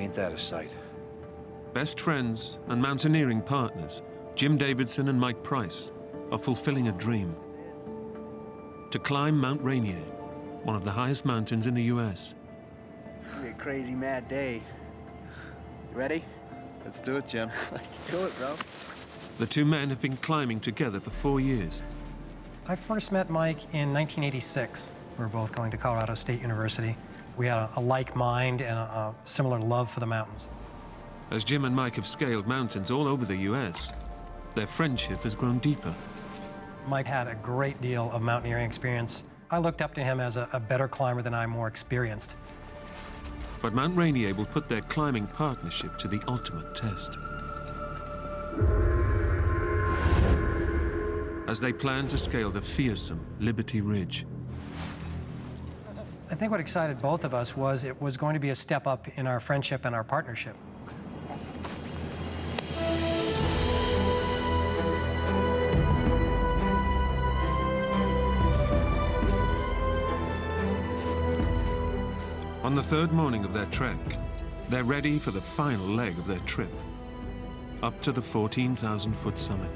Ain't that a sight? Best friends and mountaineering partners, Jim Davidson and Mike Price, are fulfilling a dream. To climb Mount Rainier, one of the highest mountains in the US. It's gonna be a crazy, mad day. You ready? Let's do it, Jim. Let's do it, bro. The two men have been climbing together for 4 years. I first met Mike in 1986. We were both going to Colorado State University. We had a like mind and a similar love for the mountains. As Jim and Mike have scaled mountains all over the US, their friendship has grown deeper. Mike had a great deal of mountaineering experience. I looked up to him as a better climber than I, more experienced. But Mount Rainier will put their climbing partnership to the ultimate test. As they plan to scale the fearsome Liberty Ridge. I think what excited both of us was it was going to be a step up in our friendship and our partnership. On the third morning of their trek, they're ready for the final leg of their trip, up to the 14,000-foot summit.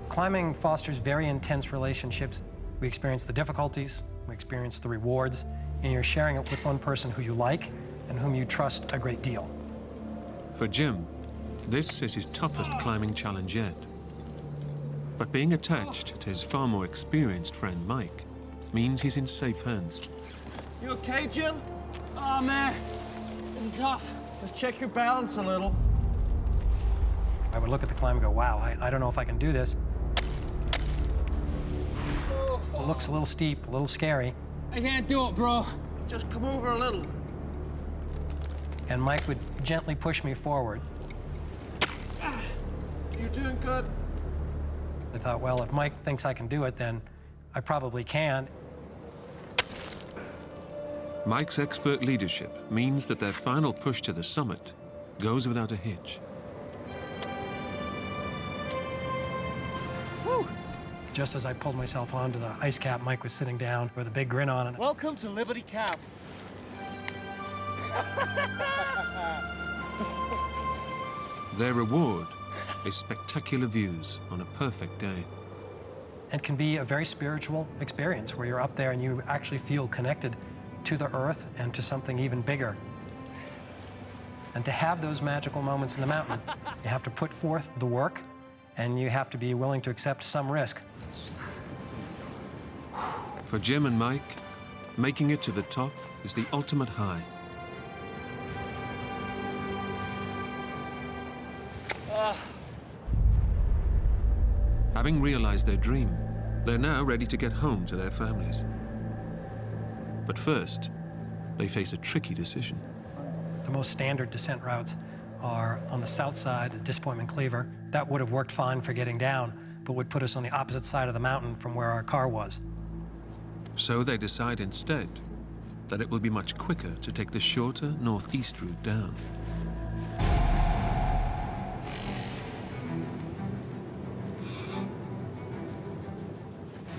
Climbing fosters very intense relationships. We experience the difficulties, we experience the rewards, and you're sharing it with one person who you like and whom you trust a great deal. For Jim, this is his toughest climbing challenge yet. But being attached to his far more experienced friend Mike means he's in safe hands. You okay, Jim? Oh, man. This is tough. Just check your balance a little. I would look at the climb and go, wow, I don't know if I can do this. It looks a little steep, a little scary. I can't do it, bro. Just come over a little. And Mike would gently push me forward. You're doing good. I thought, well, if Mike thinks I can do it, then I probably can. Mike's expert leadership means that their final push to the summit goes without a hitch. Whew. Just as I pulled myself onto the ice cap, Mike was sitting down with a big grin on it. Welcome to Liberty Cap. Their reward is spectacular views on a perfect day. It can be a very spiritual experience where you're up there and you actually feel connected to the earth and to something even bigger. And to have those magical moments in the mountain, you have to put forth the work and you have to be willing to accept some risk. For Jim and Mike, making it to the top is the ultimate high. Having realized their dream, they're now ready to get home to their families. But first, they face a tricky decision. The most standard descent routes are on the south side at Disappointment Cleaver. That would have worked fine for getting down, but would put us on the opposite side of the mountain from where our car was. So they decide instead that it will be much quicker to take the shorter northeast route down.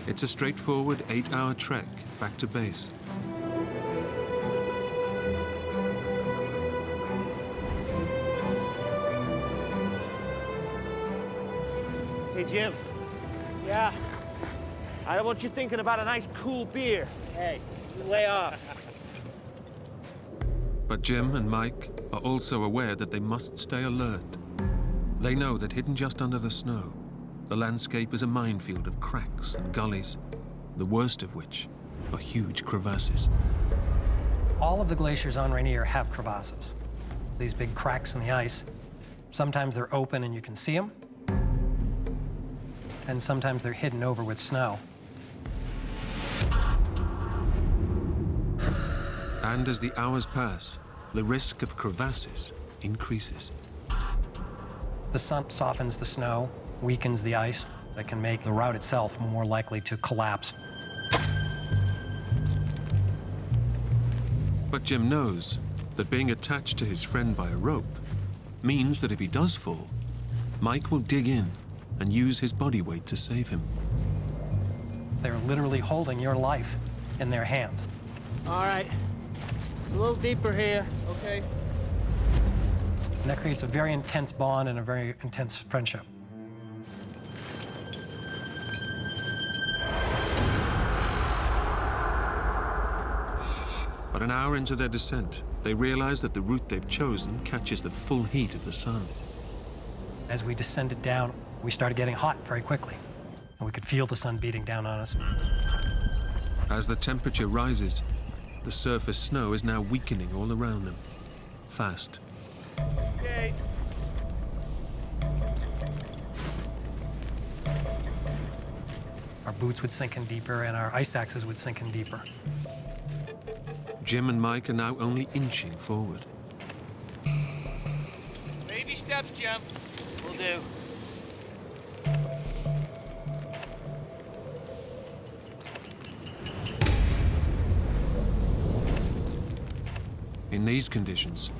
It's a straightforward 8-hour trek back to base. Hey, Jim. Yeah. I don't want you thinking about a nice, cool beer. Hey, lay off. But Jim and Mike are also aware that they must stay alert. They know that hidden just under the snow, the landscape is a minefield of cracks and gullies, the worst of which are huge crevasses. All of the glaciers on Rainier have crevasses, these big cracks in the ice. Sometimes they're open and you can see them, and sometimes they're hidden over with snow. And as the hours pass, the risk of crevasses increases. The sun softens the snow, weakens the ice. That can make the route itself more likely to collapse. But Jim knows that being attached to his friend by a rope means that if he does fall, Mike will dig in and use his body weight to save him. They're literally holding your life in their hands. All right. It's a little deeper here, okay? And that creates a very intense bond and a very intense friendship. But an hour into their descent, they realize that the route they've chosen catches the full heat of the sun. As we descended down, we started getting hot very quickly, and we could feel the sun beating down on us. As the temperature rises, the surface snow is now weakening all around them, fast. Okay. Our boots would sink in deeper, and our ice axes would sink in deeper. Jim and Mike are now only inching forward. Baby steps, Jim. Will do. In these conditions,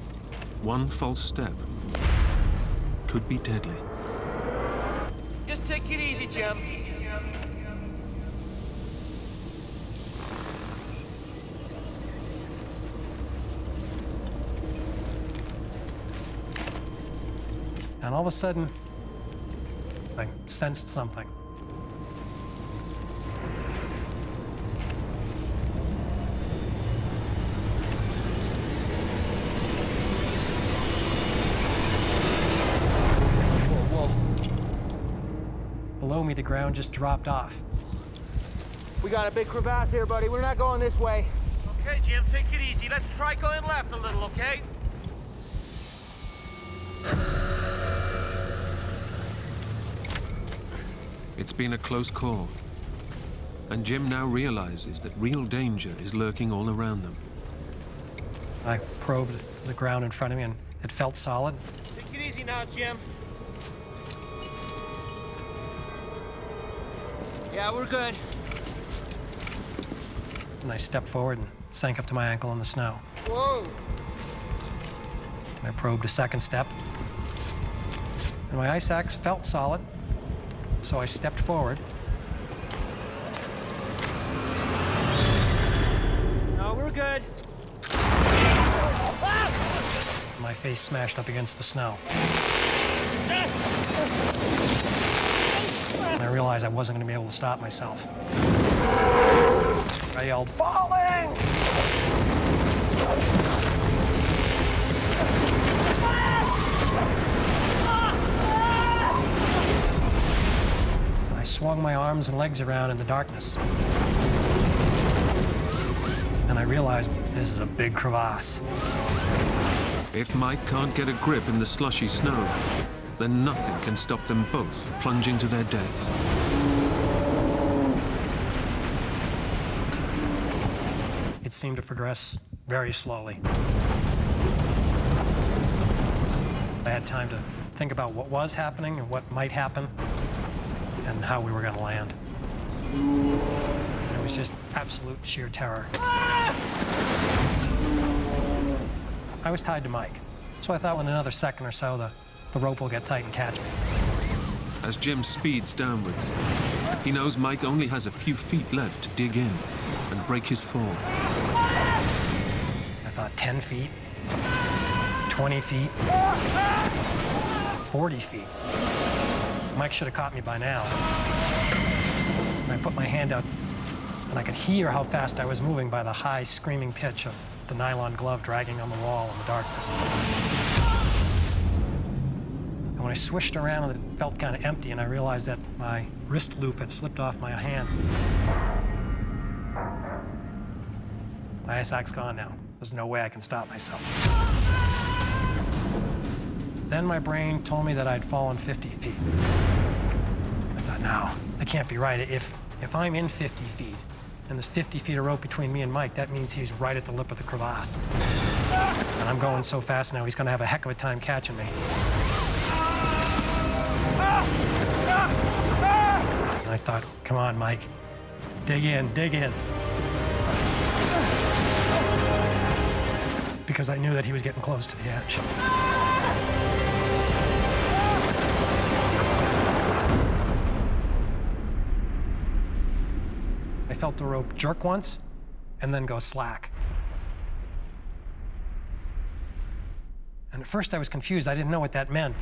one false step could be deadly. Just take it easy, Jim. And all of a sudden, I sensed something. Below me, the ground just dropped off. We got a big crevasse here, buddy. We're not going this way. Okay, Jim, take it easy. Let's try going left a little, okay? It's been a close call, and Jim now realizes that real danger is lurking all around them. I probed the ground in front of me, and it felt solid. Take it easy now, Jim. Yeah, we're good. And I stepped forward and sank up to my ankle in the snow. Whoa. I probed a second step, and my ice axe felt solid, so I stepped forward. No, we're good. My face smashed up against the snow. And I realized I wasn't going to be able to stop myself. I yelled, "Falling!" I swung my arms and legs around in the darkness. And I realized this is a big crevasse. If Mike can't get a grip in the slushy snow, then nothing can stop them both plunging to their deaths. It seemed to progress very slowly. I had time to think about what was happening and what might happen and how we were going to land. It was just absolute sheer terror. I was tied to Mike, so I thought in another second or so the rope will get tight and catch me. As Jim speeds downwards, he knows Mike only has a few feet left to dig in and break his fall. I thought 10 feet, 20 feet, 40 feet. Mike should have caught me by now. And I put my hand out, and I could hear how fast I was moving by the high, screaming pitch of the nylon glove dragging on the wall in the darkness. And when I swished around, it felt kind of empty, and I realized that my wrist loop had slipped off my hand. My ice axe gone now. There's no way I can stop myself. Then my brain told me that I'd fallen 50 feet. I thought, no, that can't be right. If I'm in 50 feet, and there's 50 feet of rope between me and Mike, that means he's right at the lip of the crevasse. And I'm going so fast now, he's gonna have a heck of a time catching me. And I thought, come on, Mike, dig in, dig in. Because I knew that he was getting close to the edge. felt the rope jerk once and then go slack. And at first I was confused. I didn't know what that meant.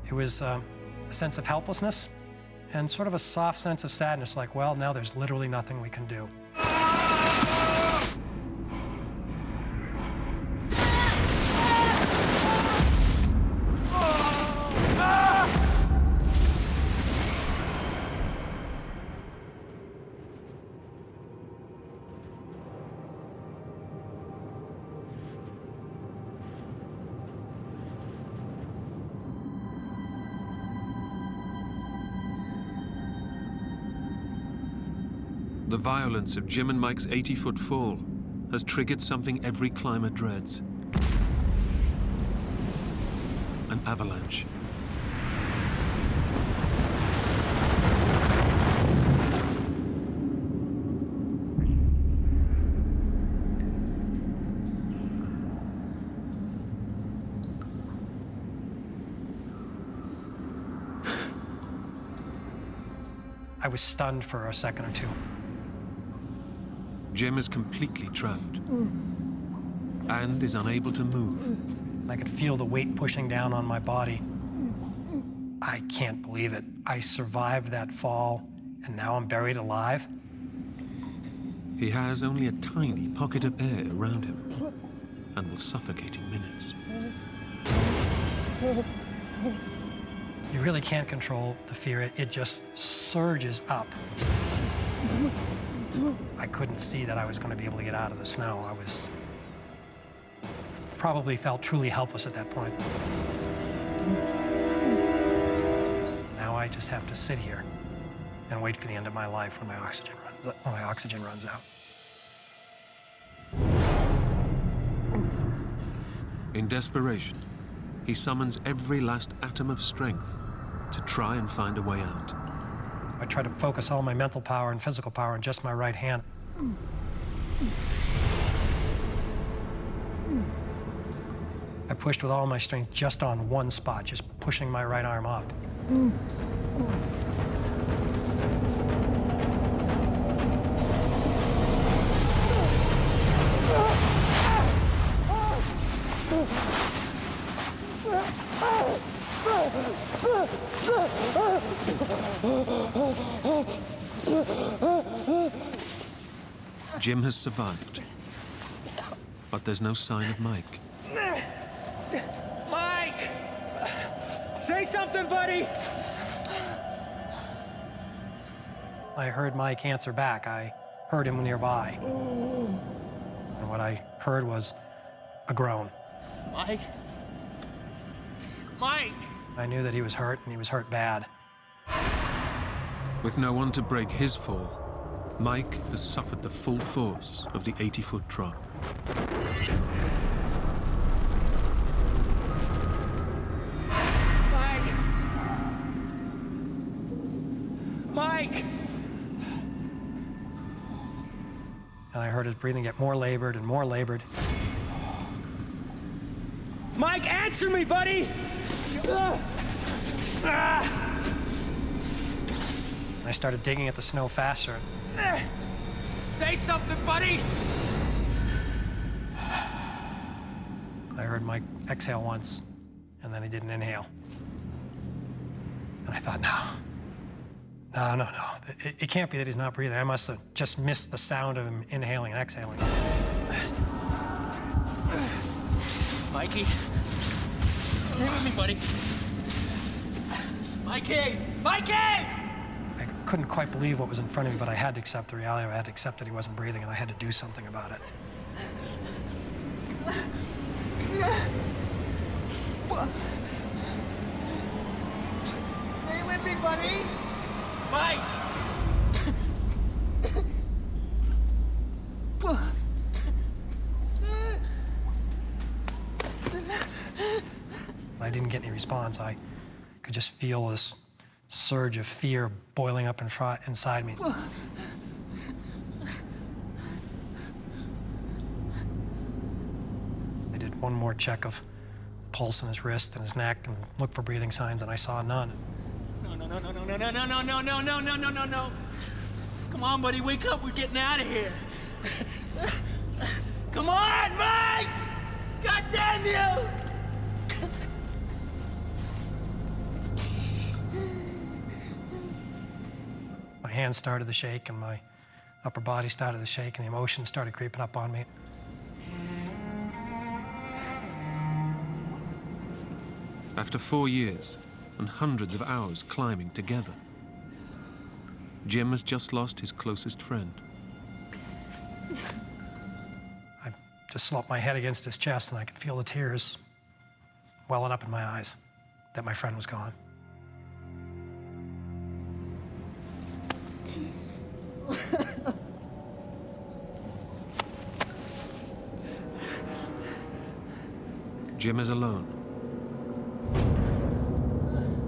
It was a sense of helplessness and sort of a soft sense of sadness, like, well, now there's literally nothing we can do. The violence of Jim and Mike's 80-foot fall has triggered something every climber dreads: an avalanche. I was stunned for a second or two. Jim is completely trapped and is unable to move. I could feel the weight pushing down on my body. I can't believe it. I survived that fall, and now I'm buried alive. He has only a tiny pocket of air around him and will suffocate in minutes. You really can't control the fear. It just surges up. I couldn't see that I was going to be able to get out of the snow. I was probably felt truly helpless at that point. Now I just have to sit here and wait for the end of my life when my oxygen runs out. In desperation, he summons every last atom of strength to try and find a way out. I tried to focus all my mental power and physical power in just my right hand. I pushed with all my strength just on one spot, just pushing my right arm up. Jim has survived, but there's no sign of Mike. Mike! Say something, buddy! I heard Mike answer back. I heard him nearby. And what I heard was a groan. Mike? Mike! I knew that he was hurt, and he was hurt bad. With no one to break his fall, Mike has suffered the full force of the 80-foot drop. Mike! Mike! And I heard his breathing get more labored and more labored. Mike, answer me, buddy! I started digging at the snow faster. Say something, buddy! I heard Mike exhale once, and then he didn't inhale. And I thought, no. It can't be that he's not breathing. I must have just missed the sound of him inhaling and exhaling. Mikey, stay with me, buddy. Mikey! Mikey! I couldn't quite believe what was in front of me, but I had to accept the reality. I had to accept that he wasn't breathing, and I had to do something about it. Stay with me, buddy! Mike! I didn't get any response. I could just feel this surge of fear boiling up inside me. They did one more check of pulse in his wrist and his neck and looked for breathing signs, and I saw none. No. Come on, buddy, wake up. We're getting out of here. Come on, Mike! God damn you! My hands started to shake and my upper body started to shake and the emotions started creeping up on me. After 4 years and hundreds of hours climbing together, Jim has just lost his closest friend. I just slumped my head against his chest and I could feel the tears welling up in my eyes that my friend was gone. Jim is alone,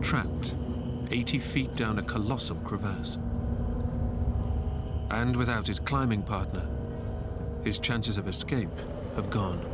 trapped 80 feet down a colossal crevasse. And without his climbing partner, his chances of escape have gone.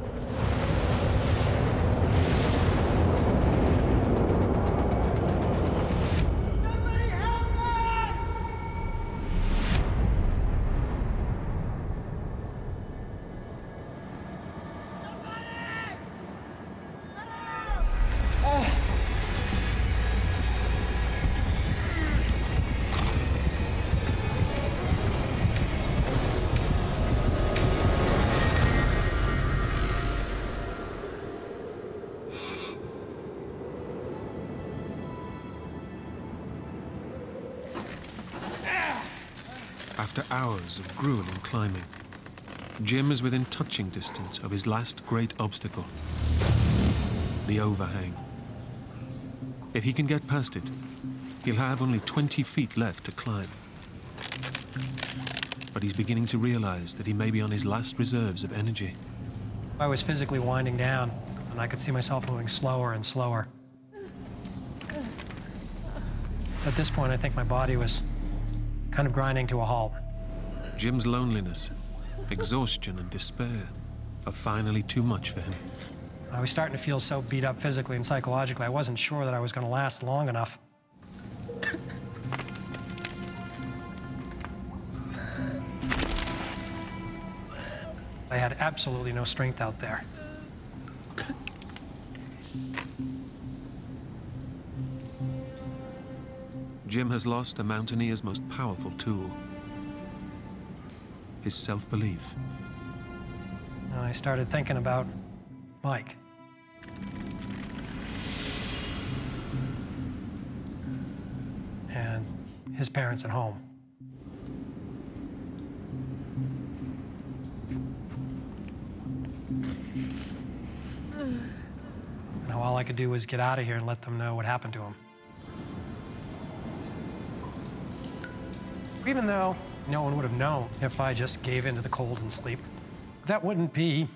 After hours of grueling climbing, Jim is within touching distance of his last great obstacle, the overhang. If he can get past it, he'll have only 20 feet left to climb. But he's beginning to realize that he may be on his last reserves of energy. I was physically winding down, and I could see myself moving slower and slower. At this point, I think my body was kind of grinding to a halt. Jim's loneliness, exhaustion, and despair are finally too much for him. I was starting to feel so beat up physically and psychologically, I wasn't sure that I was going to last long enough. I had absolutely no strength out there. Jim has lost a mountaineer's most powerful tool, his self-belief. And I started thinking about Mike. And his parents at home. And how all I could do was get out of here and let them know what happened to him. Even though no one would have known if I just gave in to the cold and sleep, that wouldn't be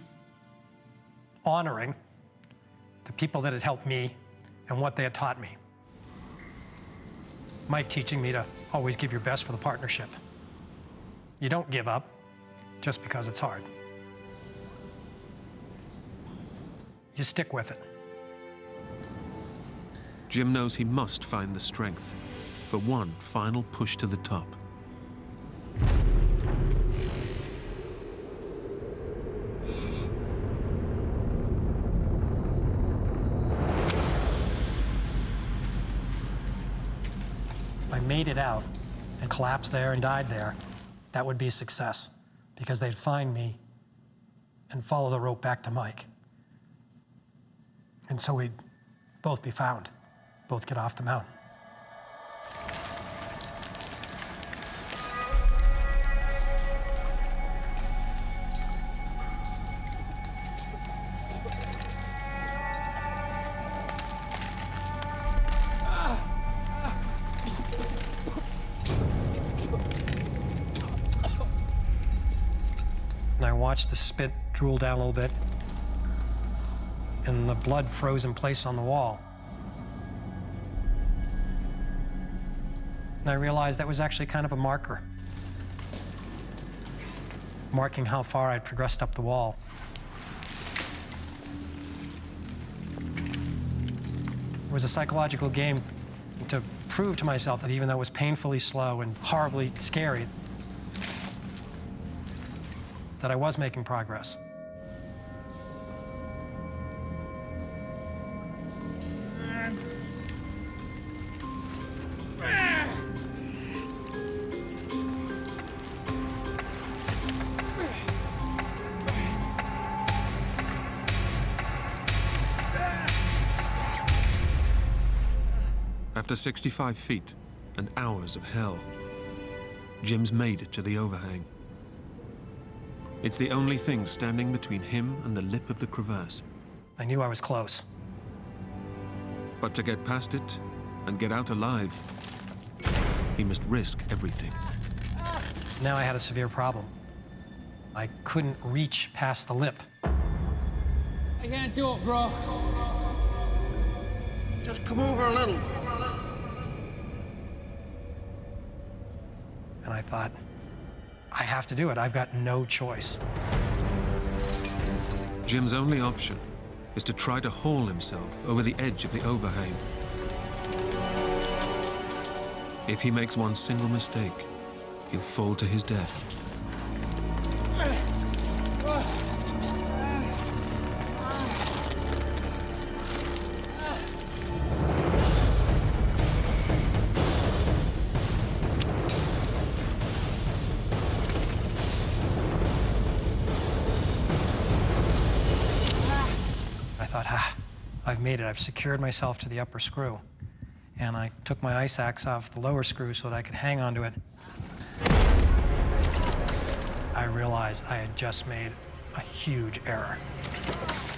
honoring the people that had helped me and what they had taught me. Mike teaching me to always give your best for the partnership. You don't give up just because it's hard. You stick with it. Jim knows he must find the strength for one final push to the top. If I made it out and collapsed there and died there, that would be success, because they'd find me and follow the rope back to Mike. And so we'd both be found, both get off the mountain. And I watched the spit drool down a little bit, and the blood froze in place on the wall. And I realized that was actually kind of a marker, marking how far I'd progressed up the wall. It was a psychological game to prove to myself that even though it was painfully slow and horribly scary, that I was making progress. After 65 feet and hours of hell, Jim's made it to the overhang. It's the only thing standing between him and the lip of the crevasse. I knew I was close. But to get past it and get out alive, he must risk everything. Now I had a severe problem. I couldn't reach past the lip. I can't do it, bro. Just come over a little. And I thought, I have to do it. I've got no choice. Jim's only option is to try to haul himself over the edge of the overhang. If he makes one single mistake, he'll fall to his death. I've made it. I've secured myself to the upper screw. And I took my ice axe off the lower screw so that I could hang onto it. I realized I had just made a huge error.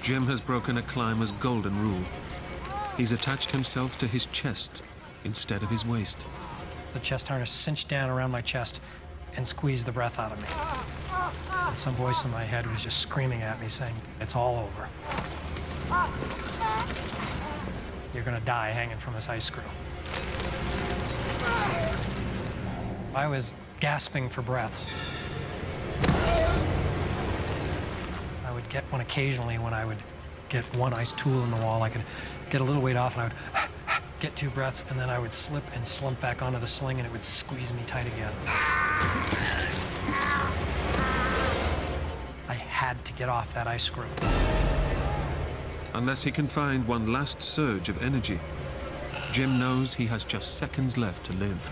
Jim has broken a climber's golden rule. He's attached himself to his chest instead of his waist. The chest harness cinched down around my chest and squeezed the breath out of me. And some voice in my head was just screaming at me, saying, "It's all over. You're gonna die hanging from this ice screw." I was gasping for breaths. I would get one occasionally when I would get one ice tool in the wall. I could get a little weight off and I would get 2 breaths, and then I would slip and slump back onto the sling and it would squeeze me tight again. I had to get off that ice screw. Unless he can find one last surge of energy, Jim knows he has just seconds left to live.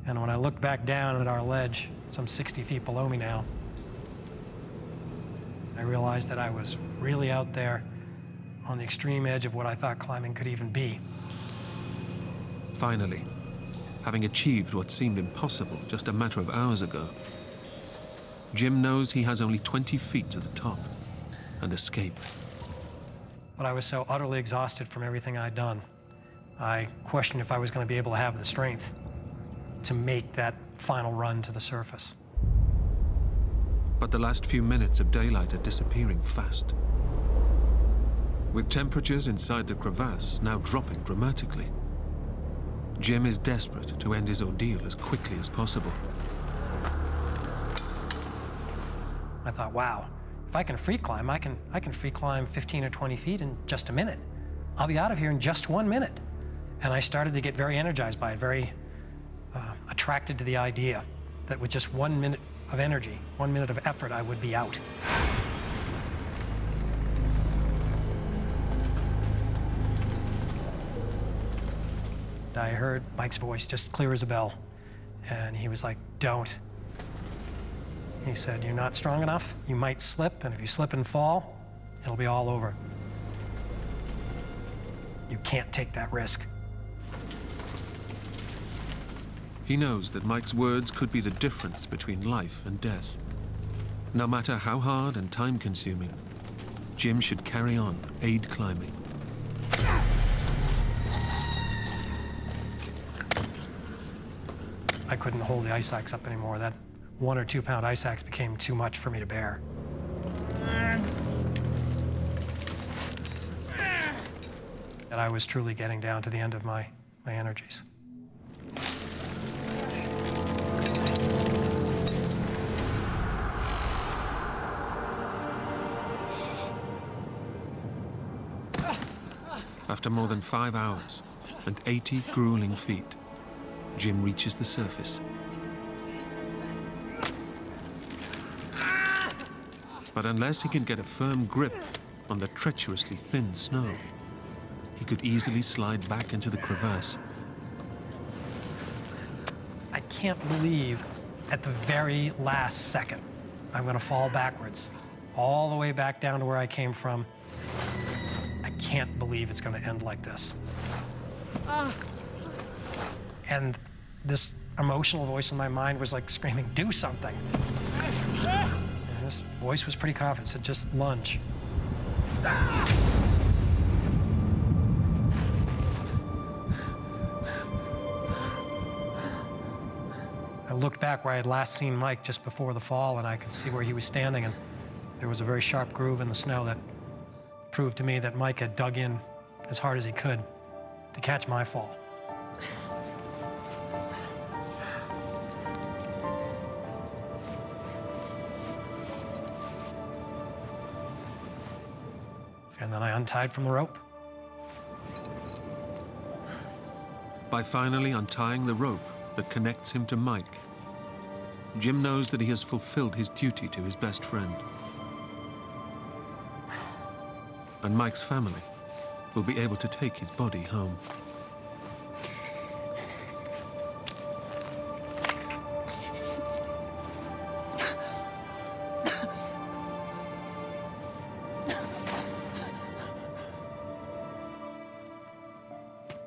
And when I looked back down at our ledge, some 60 feet below me now, I realized that I was really out there on the extreme edge of what I thought climbing could even be. Finally, having achieved what seemed impossible just a matter of hours ago, Jim knows he has only 20 feet to the top and escape. But I was so utterly exhausted from everything I'd done, I questioned if I was going to be able to have the strength to make that final run to the surface. But the last few minutes of daylight are disappearing fast. With temperatures inside the crevasse now dropping dramatically, Jim is desperate to end his ordeal as quickly as possible. I thought, wow, if I can free climb, I can free climb 15 or 20 feet in just a minute. I'll be out of here in just 1 minute. And I started to get very energized by it, very attracted to the idea that with just 1 minute of energy, 1 minute of effort, I would be out. I heard Mike's voice just clear as a bell, and he was like, "Don't." He said, "You're not strong enough, you might slip, and if you slip and fall, it'll be all over. You can't take that risk." He knows that Mike's words could be the difference between life and death. No matter how hard and time-consuming, Jim should carry on aid climbing. I couldn't hold the ice axe up anymore. That 1 or 2 pound ice axe became too much for me to bear. And I was truly getting down to the end of my energies. After more than 5 hours and 80 grueling feet, Jim reaches the surface. But unless he can get a firm grip on the treacherously thin snow, he could easily slide back into the crevasse. I can't believe at the very last second I'm going to fall backwards, all the way back down to where I came from. I can't believe it's going to end like this. And this emotional voice in my mind was like screaming, "Do something." And this voice was pretty confident, said, "Just lunge." I looked back where I had last seen Mike just before the fall, and I could see where he was standing, and there was a very sharp groove in the snow that proved to me that Mike had dug in as hard as he could to catch my fall. And then I untied from the rope. By finally untying the rope that connects him to Mike, Jim knows that he has fulfilled his duty to his best friend. And Mike's family will be able to take his body home.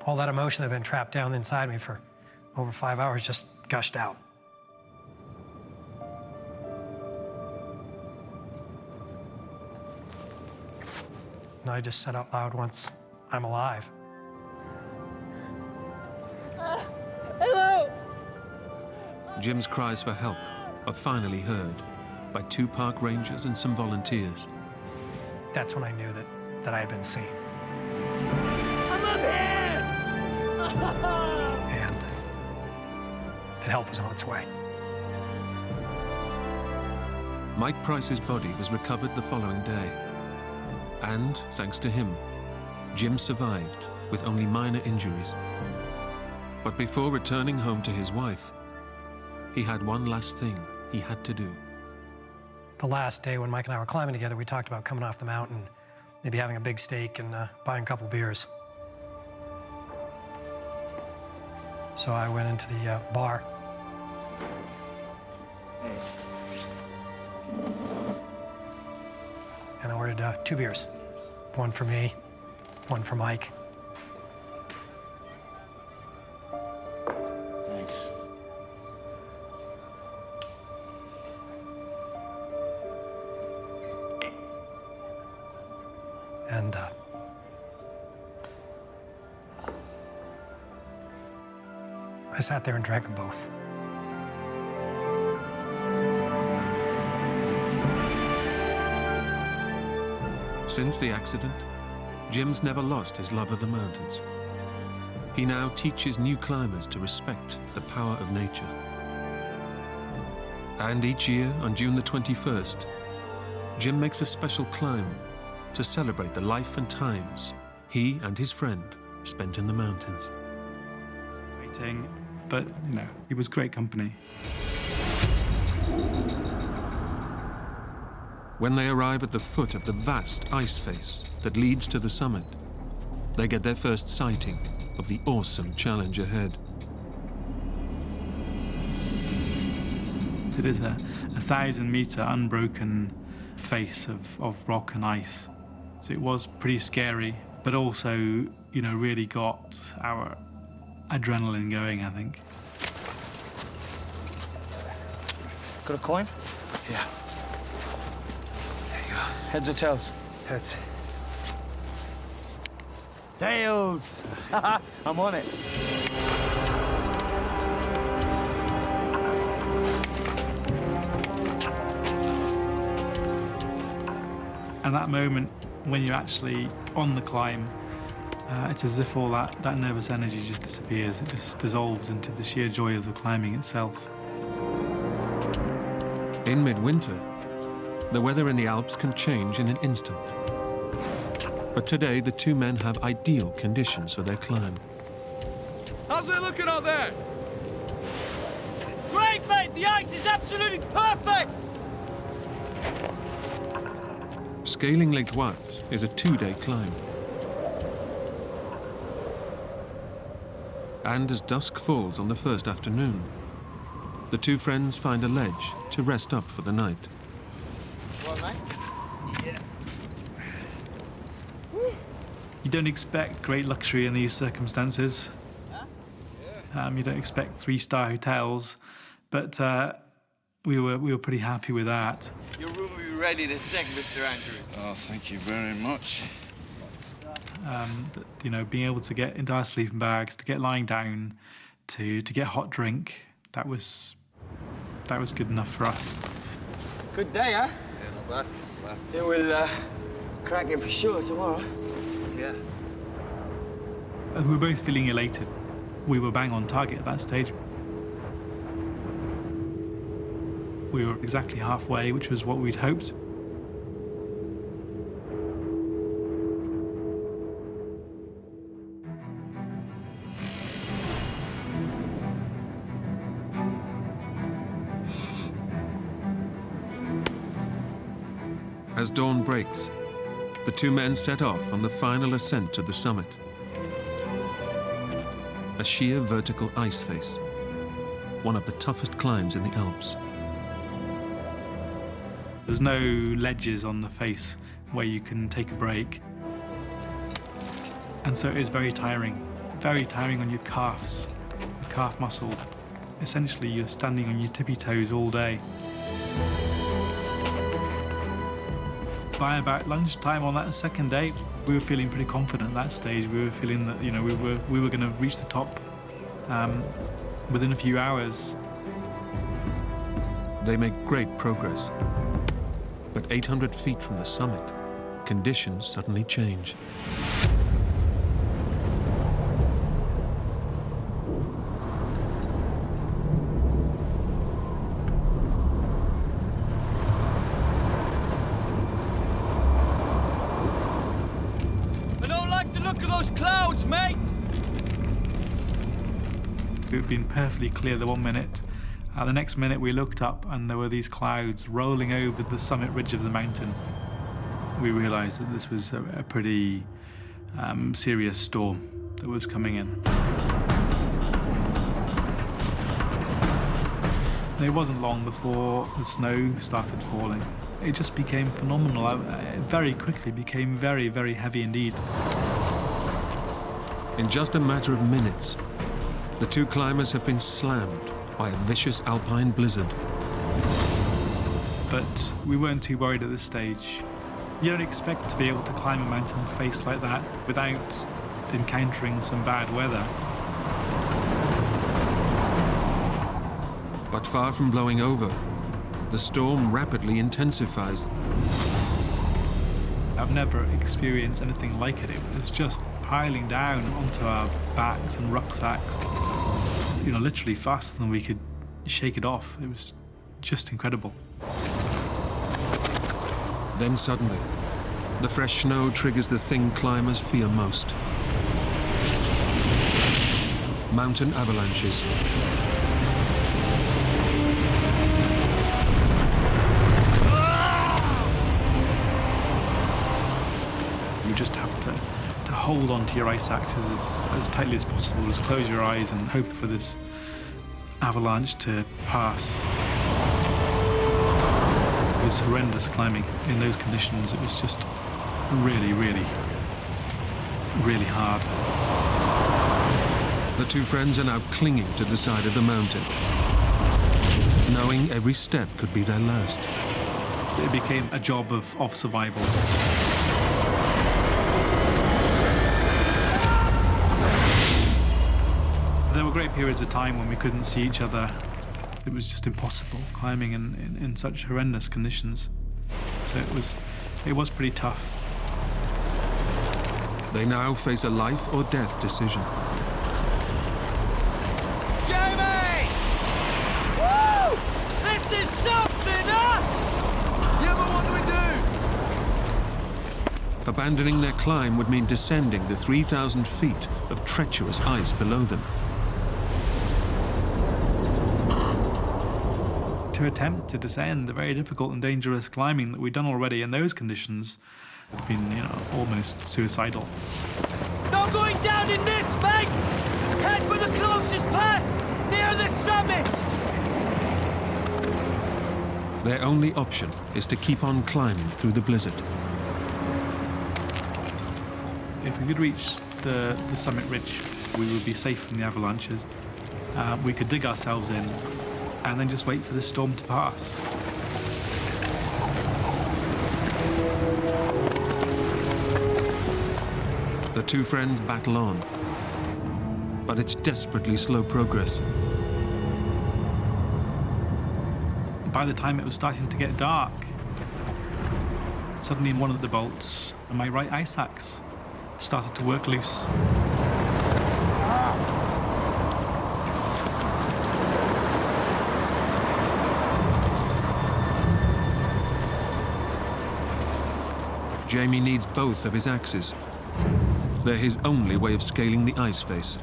All that emotion that had been trapped down inside me for over 5 hours just gushed out. And I just said out loud once, "I'm alive." Hello! Jim's cries for help are finally heard by 2 park rangers and some volunteers. That's when I knew that I had been seen. I'm up here! And that help was on its way. Mike Price's body was recovered the following day. And, thanks to him, Jim survived with only minor injuries. But before returning home to his wife, he had one last thing he had to do. The last day when Mike and I were climbing together, we talked about coming off the mountain, maybe having a big steak and buying a couple beers. So I went into the bar. And I ordered 2 beers. One for me, one for Mike. Thanks. And I sat there and drank them both. Since the accident, Jim's never lost his love of the mountains. He now teaches new climbers to respect the power of nature. And each year, on June the 21st, Jim makes a special climb to celebrate the life and times he and his friend spent in the mountains. Waiting, but, it was great company. When they arrive at the foot of the vast ice face that leads to the summit, they get their first sighting of the awesome challenge ahead. It is a 1,000-meter unbroken face of rock and ice. So it was pretty scary, but also, really got our adrenaline going, I think. Got a coin? Yeah. Heads or tails? Heads. Tails! I'm on it. And that moment when you're actually on the climb, it's as if all that nervous energy just disappears. It just dissolves into the sheer joy of the climbing itself. In midwinter, the weather in the Alps can change in an instant. But today, the two men have ideal conditions for their climb. How's it looking out there? Great, mate! The ice is absolutely perfect! Scaling Lake Huat is a 2-day climb. And as dusk falls on the first afternoon, the two friends find a ledge to rest up for the night. You don't expect great luxury in these circumstances. You don't expect 3-star hotels, but we were pretty happy with that. Your room will be ready in a sec, Mr. Andrews. Oh, thank you very much. You know, being able to get into our sleeping bags, to get lying down, to get hot drink, that was good enough for us. Good day, huh? Yeah, not bad. Yeah, we'll crack it for sure tomorrow. Yeah. We were both feeling elated. We were bang on target at that stage. We were exactly halfway, which was what we'd hoped. As dawn breaks, the two men set off on the final ascent to the summit. A sheer vertical ice face, one of the toughest climbs in the Alps. There's no ledges on the face where you can take a break. And so it is very tiring on your calves, your calf muscles. Essentially, you're standing on your tippy toes all day. By about lunchtime on that second day, we were feeling pretty confident at that stage. We were feeling that, you know, we were going to reach the top within a few hours. They make great progress. But 800 feet from the summit, conditions suddenly change. I don't like the look of those clouds, mate! It had been perfectly clear the 1 minute. The next minute we looked up and there were these clouds rolling over the summit ridge of the mountain. We realized that this was a pretty serious storm that was coming in. It wasn't long before the snow started falling. It just became phenomenal. It very quickly became very, very heavy indeed. In just a matter of minutes, the two climbers have been slammed by a vicious alpine blizzard. But we weren't too worried at this stage. You don't expect to be able to climb a mountain face like that without encountering some bad weather. But far from blowing over, the storm rapidly intensifies. I've never experienced anything like it. It was just piling down onto our backs and rucksacks, you know, literally faster than we could shake it off. It was just incredible. Then suddenly, the fresh snow triggers the thing climbers fear most: mountain avalanches. You just have to hold on to your ice axes as tightly as possible, just close your eyes and hope for this avalanche to pass. It was horrendous climbing in those conditions. It was just really, really, really hard. The two friends are now clinging to the side of the mountain, knowing every step could be their last. It became a job of survival. There were great periods of time when we couldn't see each other. It was just impossible climbing in such horrendous conditions. So it was pretty tough. They now face a life or death decision. Jamie! Woo! This is something, huh? Yeah, but what do we do? Abandoning their climb would mean descending the 3,000 feet of treacherous ice below them. To attempt to descend the very difficult and dangerous climbing that we'd done already in those conditions had been, almost suicidal. Not going down in this, mate! Head for the closest pass, near the summit! Their only option is to keep on climbing through the blizzard. If we could reach the summit ridge, we would be safe from the avalanches. We could dig ourselves in and then just wait for the storm to pass. The two friends battle on, but it's desperately slow progress. By the time it was starting to get dark, suddenly one of the bolts on my right ice axe started to work loose. Jamie needs both of his axes. They're his only way of scaling the ice face.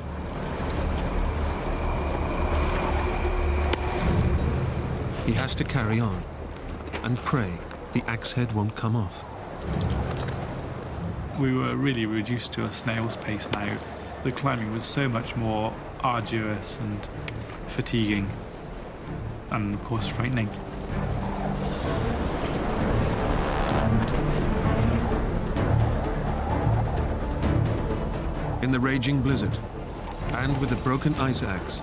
He has to carry on and pray the axe head won't come off. We were really reduced to a snail's pace now. The climbing was so much more arduous and fatiguing and, of course, frightening. In the raging blizzard, and with a broken ice axe,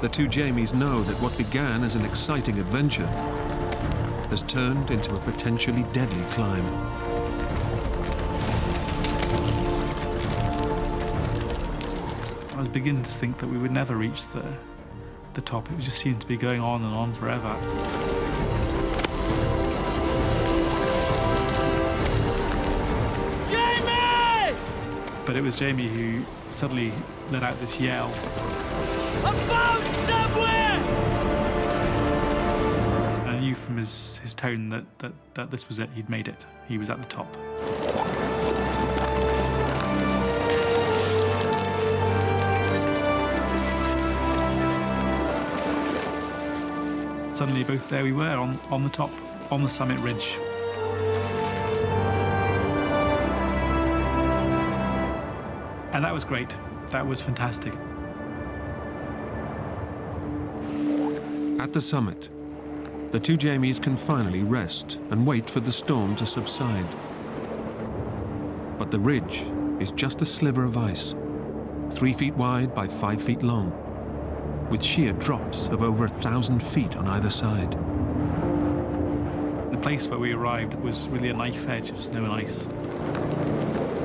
the two Jamies know that what began as an exciting adventure has turned into a potentially deadly climb. I was beginning to think that we would never reach the top. It just seemed to be going on and on forever. Jamie! But it was Jamie who suddenly let out this yell. I'm found somewhere! And I knew from his tone that this was it. He'd made it. He was at the top. Suddenly, both there we were on the top, on the summit ridge. And that was great. That was fantastic. At the summit, the two Jamies can finally rest and wait for the storm to subside. But the ridge is just a sliver of ice, 3 feet wide by 5 feet long, with sheer drops of over 1,000 feet on either side. The place where we arrived was really a knife edge of snow and ice.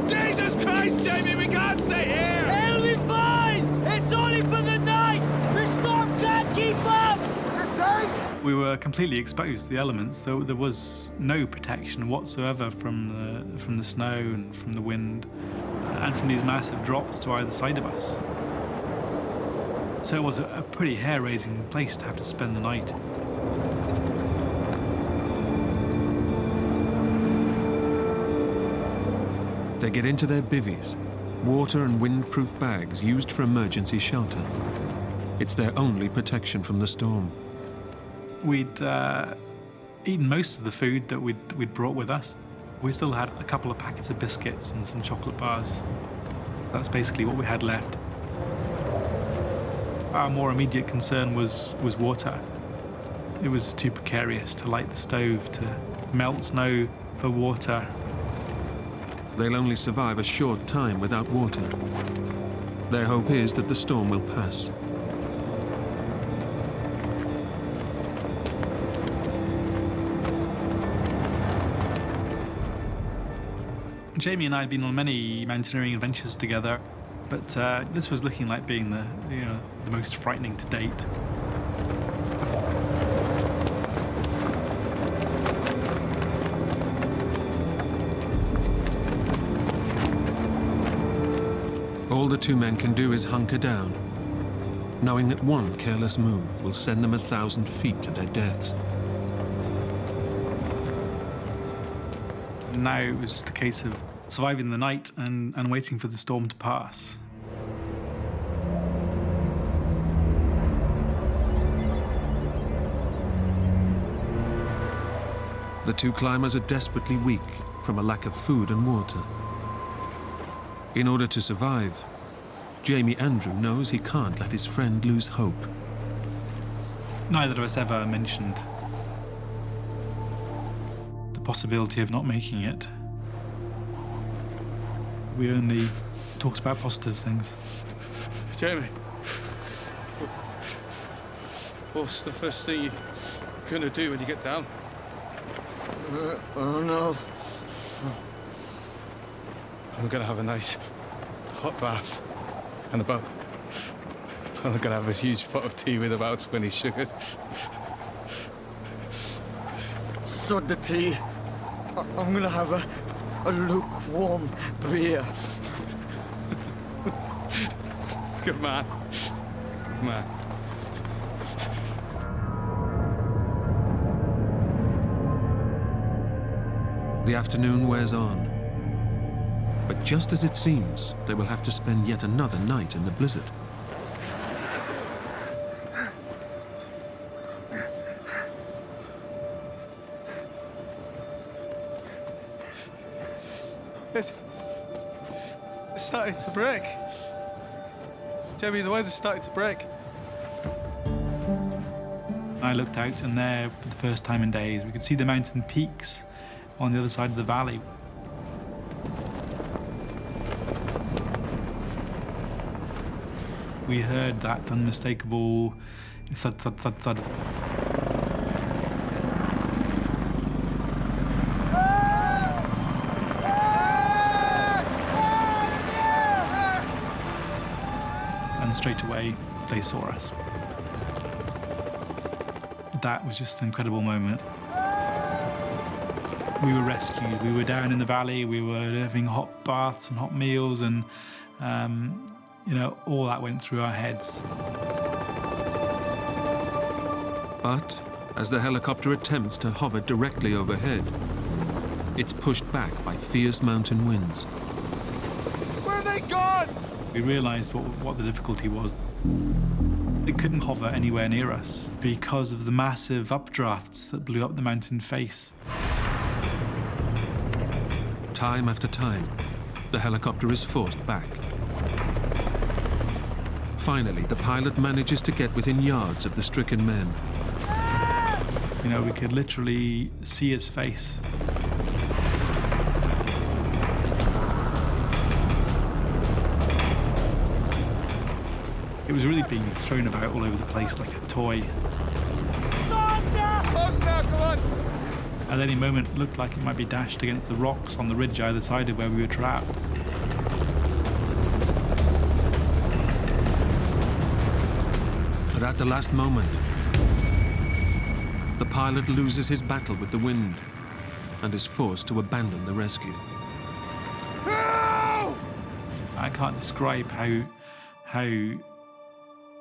Jesus Christ, Jamie, we can't stay here! It'll be fine! It's only for the night! The storm can't keep up! We were completely exposed to the elements. There was no protection whatsoever from the snow and from the wind and from these massive drops to either side of us. So it was a pretty hair-raising place to have to spend the night. They get into their bivvies, water and windproof bags used for emergency shelter. It's their only protection from the storm. We'd eaten most of the food that we'd brought with us. We still had a couple of packets of biscuits and some chocolate bars. That's basically what we had left. Our more immediate concern was water. It was too precarious to light the stove, to melt snow for water. They'll only survive a short time without water. Their hope is that the storm will pass. Jamie and I had been on many mountaineering adventures together. But this was looking like being the most frightening to date. All the two men can do is hunker down, knowing that one careless move will send them 1,000 feet to their deaths. Now it was just a case of surviving the night and waiting for the storm to pass. The two climbers are desperately weak from a lack of food and water. In order to survive, Jamie Andrew knows he can't let his friend lose hope. Neither of us ever mentioned the possibility of not making it. We only talked about positive things. Jamie, what's the first thing you're gonna do when you get down? Oh no. I'm gonna have a nice hot bath and a boat. I'm gonna have a huge pot of tea with about 20 sugars. Sod the tea. I'm gonna have a lukewarm beer. Good man. Good man. The afternoon wears on. But just as it seems, they will have to spend yet another night in the blizzard. It's starting to break. Jamie, the weather's starting to break. I looked out, and there, for the first time in days, we could see the mountain peaks on the other side of the valley. We heard that unmistakable thud, thud, thud, thud. And straight away, they saw us. That was just an incredible moment. We were rescued. We were down in the valley. We were having hot baths and hot meals, and all that went through our heads. But as the helicopter attempts to hover directly overhead, it's pushed back by fierce mountain winds. Where are they gone? We realised what the difficulty was. It couldn't hover anywhere near us because of the massive updrafts that blew up the mountain face. Time after time, the helicopter is forced back. Finally, the pilot manages to get within yards of the stricken men. We could literally see his face. It was really being thrown about all over the place like a toy. Close now, come on! At any moment, it looked like it might be dashed against the rocks on the ridge either side of where we were trapped. But at the last moment, the pilot loses his battle with the wind and is forced to abandon the rescue. I can't describe how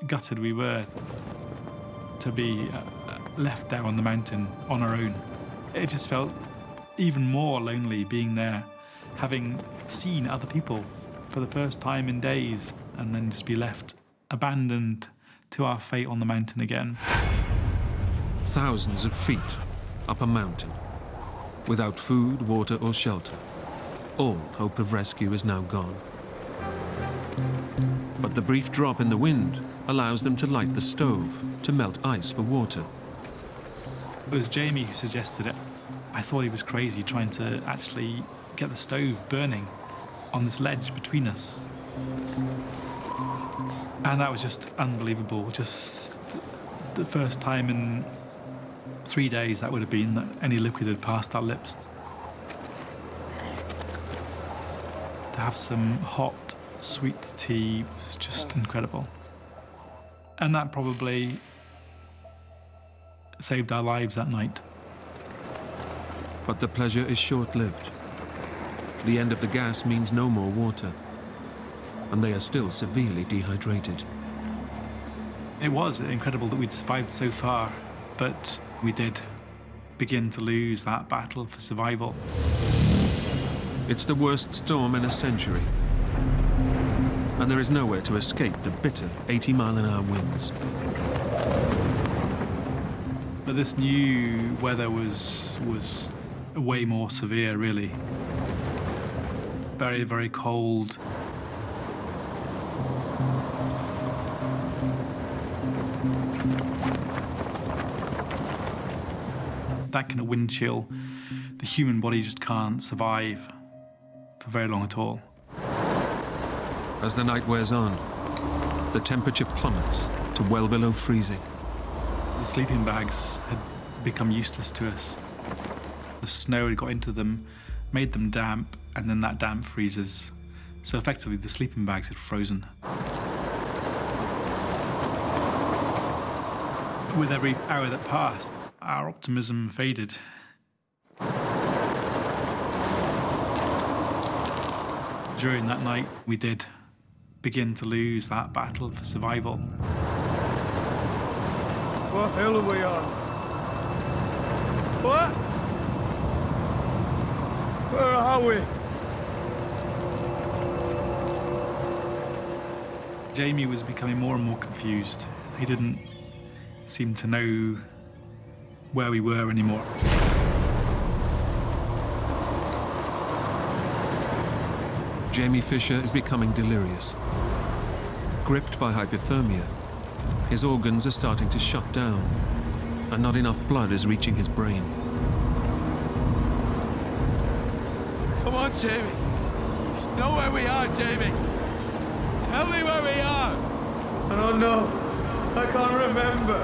gutted we were to be left there on the mountain on our own. It just felt even more lonely being there, having seen other people for the first time in days, and then just be left abandoned to our fate on the mountain again. Thousands of feet up a mountain, without food, water, or shelter. All hope of rescue is now gone. But the brief drop in the wind allows them to light the stove to melt ice for water. It was Jamie who suggested it. I thought he was crazy trying to actually get the stove burning on this ledge between us. And that was just unbelievable. Just the first time in 3 days that would have been that any liquid had passed our lips. To have some hot, hot, sweet tea was just incredible. And that probably saved our lives that night. But the pleasure is short-lived. The end of the gas means no more water, and they are still severely dehydrated. It was incredible that we'd survived so far, but we did begin to lose that battle for survival. It's the worst storm in a century, and there is nowhere to escape the bitter 80-mile-an-hour winds. But this new weather was way more severe, really. Very, very cold. That kind of wind chill, the human body just can't survive for very long at all. As the night wears on, the temperature plummets to well below freezing. The sleeping bags had become useless to us. The snow had got into them, made them damp, and then that damp freezes. So effectively, the sleeping bags had frozen. With every hour that passed, our optimism faded. During that night, we did begin to lose that battle for survival. What hill are we on? What? Where are we? Jamie was becoming more and more confused. He didn't seem to know where we were anymore. Jamie Fisher is becoming delirious. Gripped by hypothermia, his organs are starting to shut down, and not enough blood is reaching his brain. Come on, Jamie. You know where we are, Jamie. Tell me where we are. I don't know. I can't remember.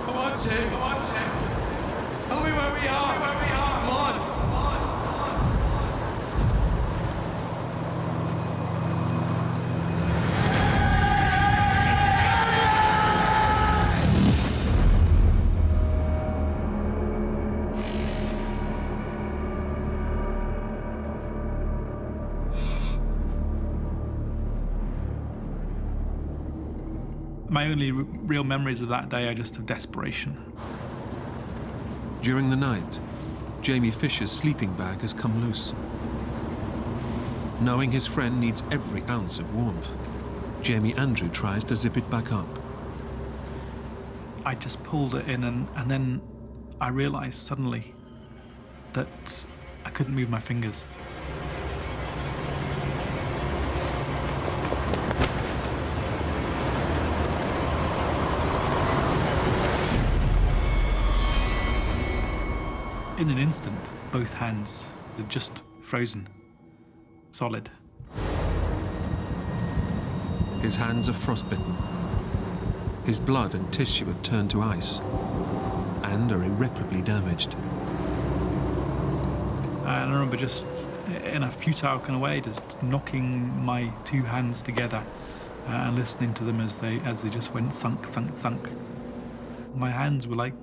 Come on, Jamie. Come on, Jamie. Tell me where we are. Come on. My only real memories of that day are just of desperation. During the night, Jamie Fisher's sleeping bag has come loose. Knowing his friend needs every ounce of warmth, Jamie Andrew tries to zip it back up. I just pulled it in, and then I realized suddenly that I couldn't move my fingers. In an instant, both hands had just frozen, solid. His hands are frostbitten. His blood and tissue have turned to ice and are irreparably damaged. And I remember just, in a futile kind of way, just knocking my two hands together and listening to them as they just went thunk, thunk, thunk. My hands were like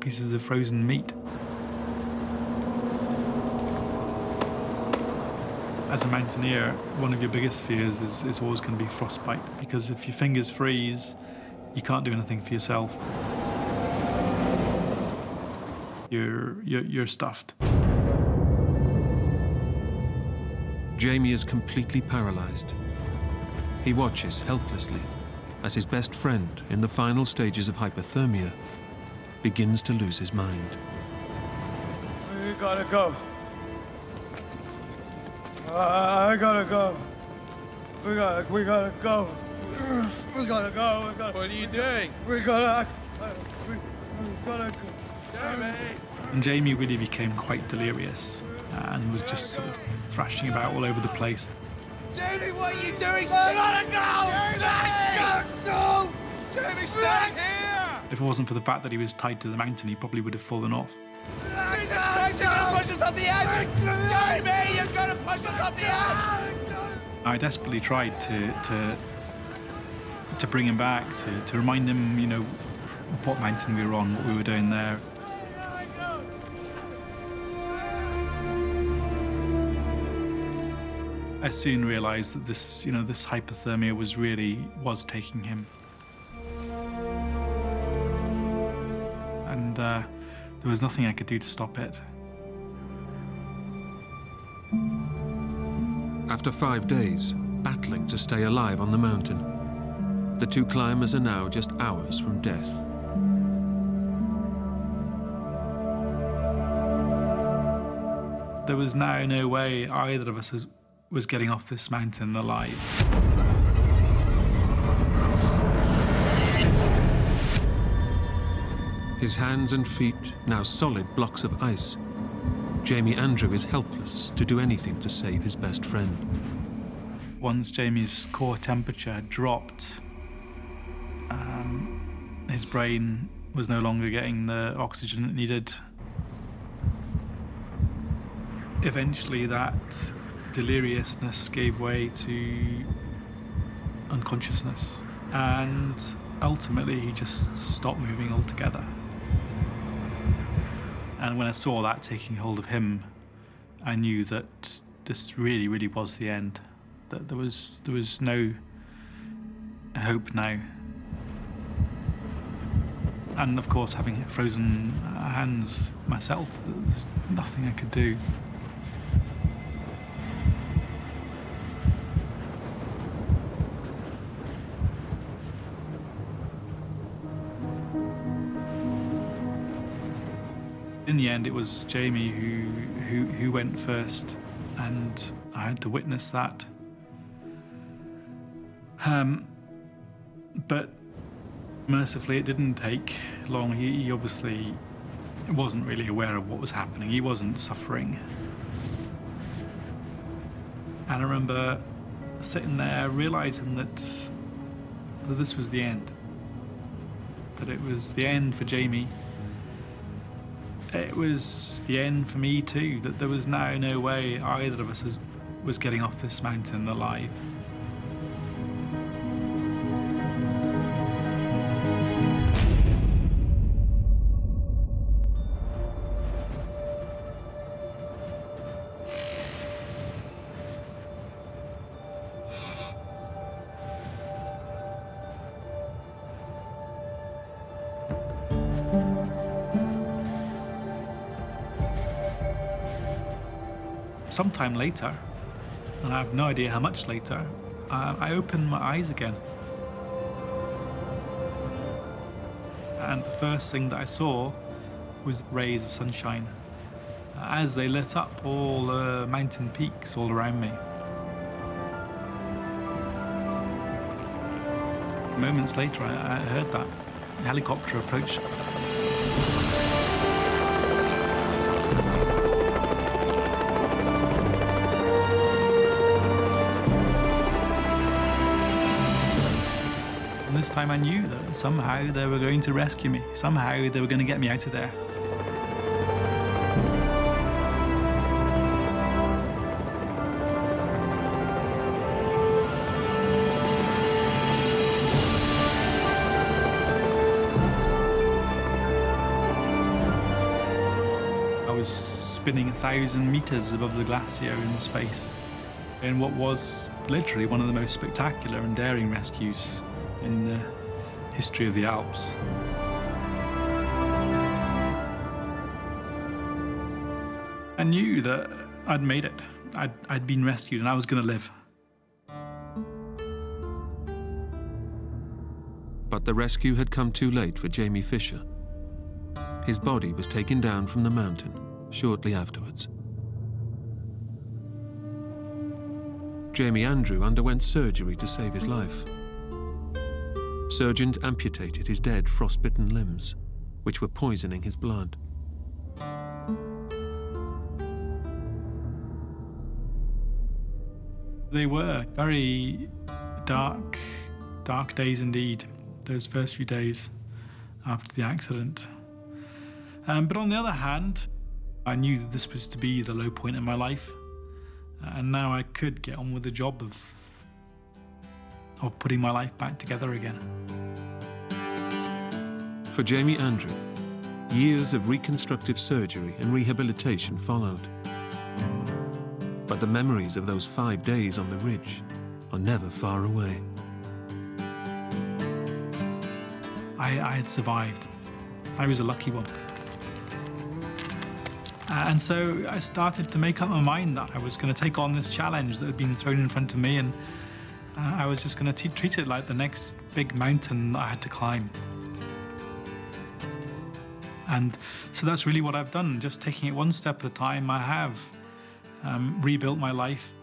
pieces of frozen meat. As a mountaineer, one of your biggest fears is always going to be frostbite, because if your fingers freeze, you can't do anything for yourself. You're stuffed. Jamie is completely paralyzed. He watches helplessly as his best friend, in the final stages of hypothermia, begins to lose his mind. We gotta go. I gotta go. We gotta go. We gotta go. What are you doing? We gotta go. Jamie! And Jamie really became quite delirious and was just sort of thrashing about all over the place. Jamie, what are you doing? I gotta go! Jamie, stay here! If it wasn't for the fact that he was tied to the mountain, he probably would have fallen off. Jamie, Jesus Christ, you're gonna push us off the edge! Jamie, you're gonna push us off the edge! I desperately tried to bring him back, to remind him, you know, what mountain we were on, what we were doing there. I soon realised that this, you know, this hypothermia was taking him. And there was nothing I could do to stop it. After 5 days, battling to stay alive on the mountain, the two climbers are now just hours from death. There was now no way either of us was getting off this mountain alive. His hands and feet now solid blocks of ice. Jamie Andrew is helpless to do anything to save his best friend. Once Jamie's core temperature had dropped, his brain was no longer getting the oxygen it needed. Eventually that deliriousness gave way to unconsciousness, and ultimately he just stopped moving altogether. And when I saw that taking hold of him, I knew that this really, really was the end. That there was no hope now. And of course, having frozen hands myself, there was nothing I could do. In the end, it was Jamie who went first, and I had to witness that. But mercifully, it didn't take long. He obviously wasn't really aware of what was happening. He wasn't suffering. And I remember sitting there realizing that this was the end. That it was the end for Jamie. It was the end for me too, that there was now no way either of us was getting off this mountain alive. Sometime later, and I have no idea how much later, I opened my eyes again. And the first thing that I saw was rays of sunshine as they lit up all the mountain peaks all around me. Moments later, I heard that helicopter approach. This time I knew that somehow they were going to rescue me. Somehow they were going to get me out of there. I was spinning 1,000 meters above the glacier in space in what was literally one of the most spectacular and daring rescues in the history of the Alps. I knew that I'd made it. I'd been rescued and I was going to live. But the rescue had come too late for Jamie Fisher. His body was taken down from the mountain shortly afterwards. Jamie Andrew underwent surgery to save his life. Surgeons amputated his dead, frostbitten limbs, which were poisoning his blood. They were very dark days indeed, those first few days after the accident. But on the other hand, I knew that this was to be the low point in my life, and now I could get on with the job of putting my life back together again. For Jamie Andrew, years of reconstructive surgery and rehabilitation followed. But the memories of those 5 days on the ridge are never far away. I had survived. I was a lucky one. And so I started to make up my mind that I was going to take on this challenge that had been thrown in front of me, and I was just going to treat it like the next big mountain that I had to climb. And so that's really what I've done, just taking it one step at a time. I have rebuilt my life